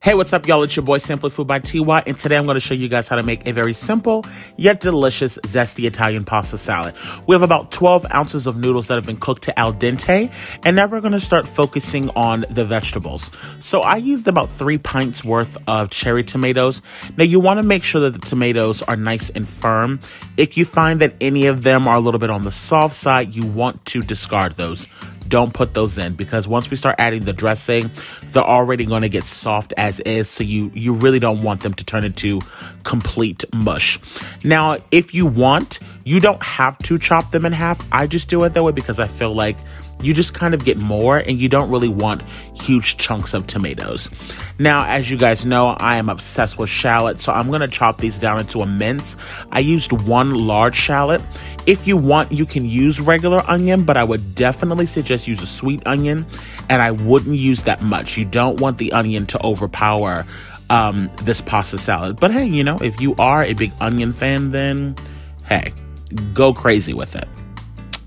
Hey, what's up, y'all? It's your boy, SimplyFoodByTy, and today I'm going to show you guys how to make a very simple yet delicious zesty Italian pasta salad. We have about 12 ounces of noodles that have been cooked to al dente, and now we're going to start focusing on the vegetables. So I used about 3 pints worth of cherry tomatoes. Now, you want to make sure that the tomatoes are nice and firm. If you find that any of them are a little bit on the soft side, you want to discard those. Don't put those in, because once we start adding the dressing, they're already going to get soft as is, so you really don't want them to turn into complete mush. Now, if you want, you don't have to chop them in half. I just do it that way because I feel like you just kind of get more and you don't really want huge chunks of tomatoes. Now, as you guys know, I am obsessed with shallot, so I'm going to chop these down into a mince. I used 1 large shallot. If you want, you can use regular onion, but I would definitely suggest use a sweet onion, and I wouldn't use that much. You don't want the onion to overpower this pasta salad. But hey, you know, if you are a big onion fan, then hey, go crazy with it.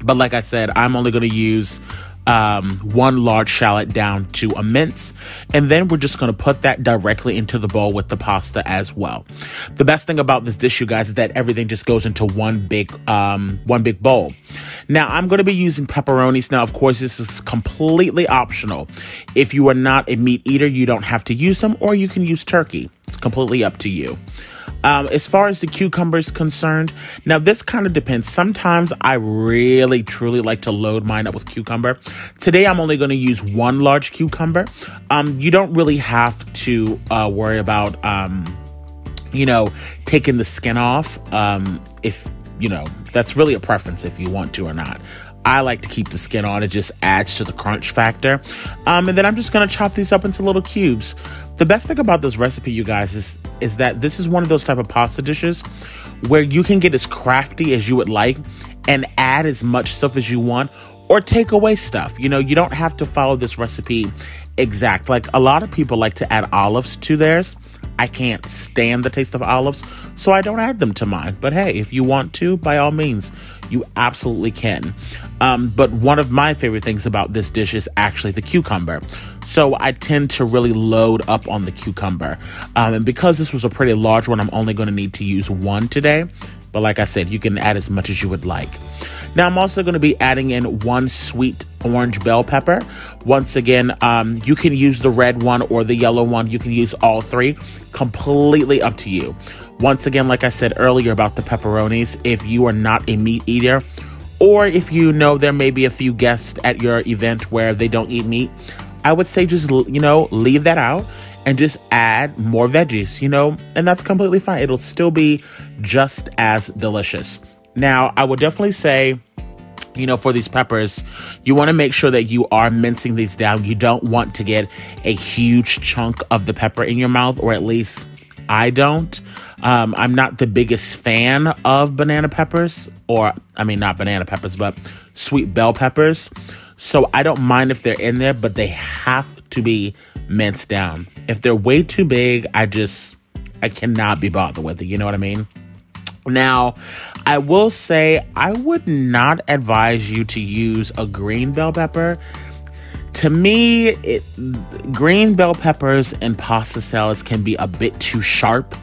But like I said, I'm only going to use 1 large shallot down to a mince, and then we're just going to put that directly into the bowl with the pasta as well. The best thing about this dish, you guys, is that everything just goes into one big bowl. Now, I'm going to be using pepperonis. Now, of course, this is completely optional. If you are not a meat eater, you don't have to use them, or you can use turkey. It's completely up to you. As far as the cucumber is concerned, now this kind of depends. Sometimes I really, truly like to load mine up with cucumber. Today, I'm only going to use 1 large cucumber. You don't really have to worry about, you know, taking the skin off. If, you know, that's really a preference if you want to or not. I like to keep the skin on. It just adds to the crunch factor. And then I'm just going to chop these up into little cubes. The best thing about this recipe, you guys, is that this is one of those type of pasta dishes where you can get as crafty as you would like and add as much stuff as you want or take away stuff. You know, you don't have to follow this recipe exact. Like, a lot of people like to add olives to theirs. I can't stand the taste of olives, so I don't add them to mine. But hey, if you want to, by all means, you absolutely can. But one of my favorite things about this dish is actually the cucumber. So I tend to really load up on the cucumber. And because this was a pretty large one, I'm only going to need to use 1 today. But like I said, you can add as much as you would like. Now, I'm also going to be adding in 1 sweet orange bell pepper. Once again, you can use the red one or the yellow one. You can use all 3. Completely up to you. Once again, like I said earlier about the pepperonis, if you are not a meat eater, or if you know there may be a few guests at your event where they don't eat meat, I would say just, you know, leave that out and just add more veggies, you know, and that's completely fine. It'll still be just as delicious. Now, I would definitely say, you know, for these peppers, you want to make sure that you are mincing these down. You don't want to get a huge chunk of the pepper in your mouth, or at least I don't. I'm not the biggest fan of banana peppers, or, I mean, not banana peppers, but sweet bell peppers. So I don't mind if they're in there, but they have to be minced down. If they're way too big, I cannot be bothered with it. You know what I mean? Now, I will say I would not advise you to use a green bell pepper. To me, green bell peppers and pasta salads can be a bit too sharp.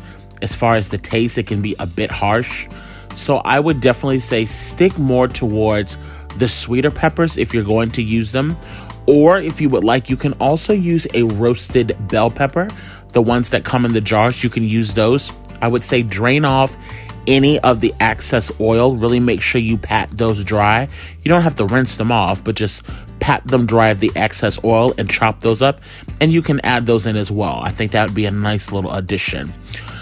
As far as the taste, it can be a bit harsh. So I would definitely say stick more towards the sweeter peppers if you're going to use them. Or if you would like, you can also use a roasted bell pepper. The ones that come in the jars, you can use those. I would say drain off any of the excess oil. Really make sure you pat those dry. You don't have to rinse them off, but just pat them dry of the excess oil and chop those up. And you can add those in as well. I think that would be a nice little addition.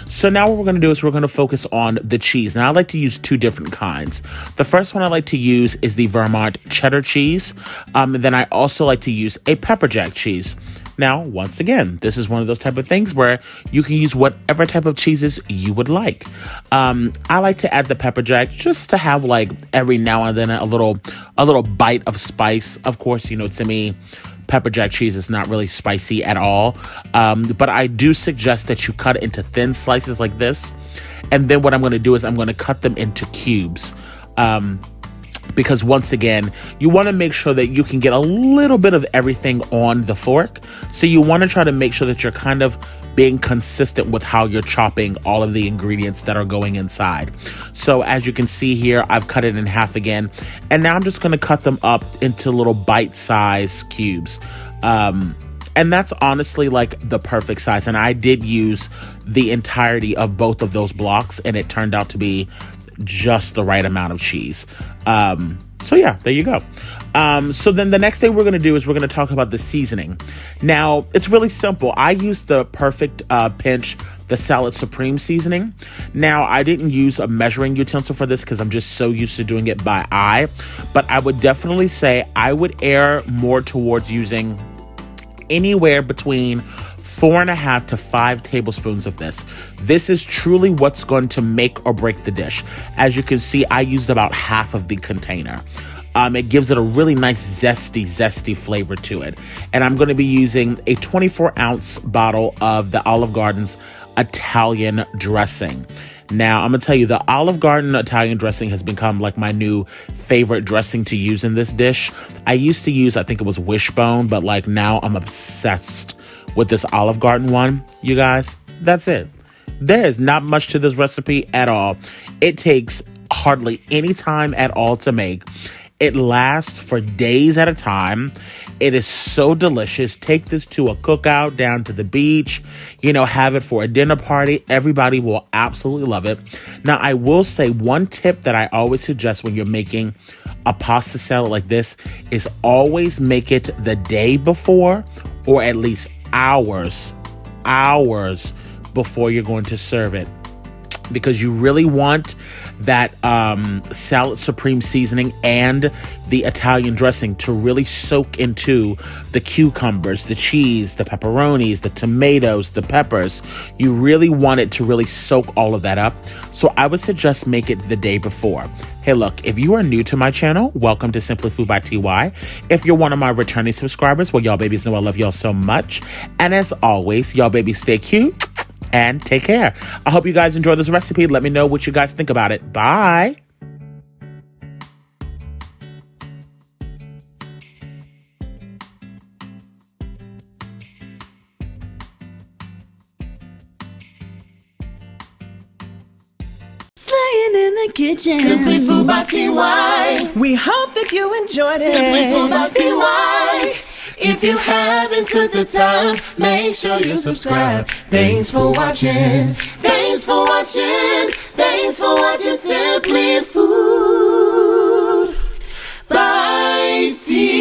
So now what we're going to do is we're going to focus on the cheese. Now, I like to use 2 different kinds. The first one I like to use is the Vermont cheddar cheese. And then I also like to use a pepper jack cheese. Now, once again, this is one of those type of things where you can use whatever type of cheeses you would like. I like to add the pepper jack just to have, like, every now and then a little bite of spice. Of course, you know, to me, pepper jack cheese is not really spicy at all. But I do suggest that you cut it into thin slices like this. And then what I'm going to do is I'm going to cut them into cubes. because once again, you want to make sure that you can get a little bit of everything on the fork. So you want to try to make sure that you're kind of being consistent with how you're chopping all of the ingredients that are going inside. So as you can see here, I've cut it in half again, and now I'm just going to cut them up into little bite-sized cubes. And that's honestly like the perfect size. And I did use the entirety of both of those blocks, and it turned out to be just the right amount of cheese. So yeah, there you go. So then the next thing we're going to do is we're going to talk about the seasoning. Now, it's really simple. I used the Perfect Pinch, the Salad Supreme seasoning. Now, I didn't use a measuring utensil for this because I'm just so used to doing it by eye. But I would definitely say I would err more towards using anywhere between 4.5 to 5 tablespoons of this. This is truly what's going to make or break the dish. As you can see, I used about half of the container. It gives it a really nice zesty flavor to it. And I'm going to be using a 24-ounce bottle of the Olive Garden's Italian dressing. Now, I'm going to tell you, the Olive Garden Italian dressing has become like my new favorite dressing to use in this dish. I used to use, I think it was Wishbone, but like now I'm obsessed with this Olive Garden one. You guys, that's it. There is not much to this recipe at all. It takes hardly any time at all to make. It lasts for days at a time. It is so delicious. Take this to a cookout down to the beach, you know, have it for a dinner party. Everybody will absolutely love it. Now, I will say one tip that I always suggest when you're making a pasta salad like this is always make it the day before, or at least hours before you're going to serve it. Because you really want that Salad Supreme seasoning and the Italian dressing to really soak into the cucumbers, the cheese, the pepperonis, the tomatoes, the peppers. You really want it to really soak all of that up. So I would suggest make it the day before. Hey, look, if you are new to my channel, welcome to Simply Food by TY. If you're one of my returning subscribers, well, y'all babies know I love y'all so much. And as always, y'all babies stay cute and take care. I hope you guys enjoy this recipe. Let me know what you guys think about it. Bye. Slaying in the kitchen. Simply Food by TY. We hope that you enjoyed it. Simply Food by TY. If you haven't took the time, make sure you subscribe. Thanks for watching. Thanks for watching. Thanks for watching Simply Food by TY.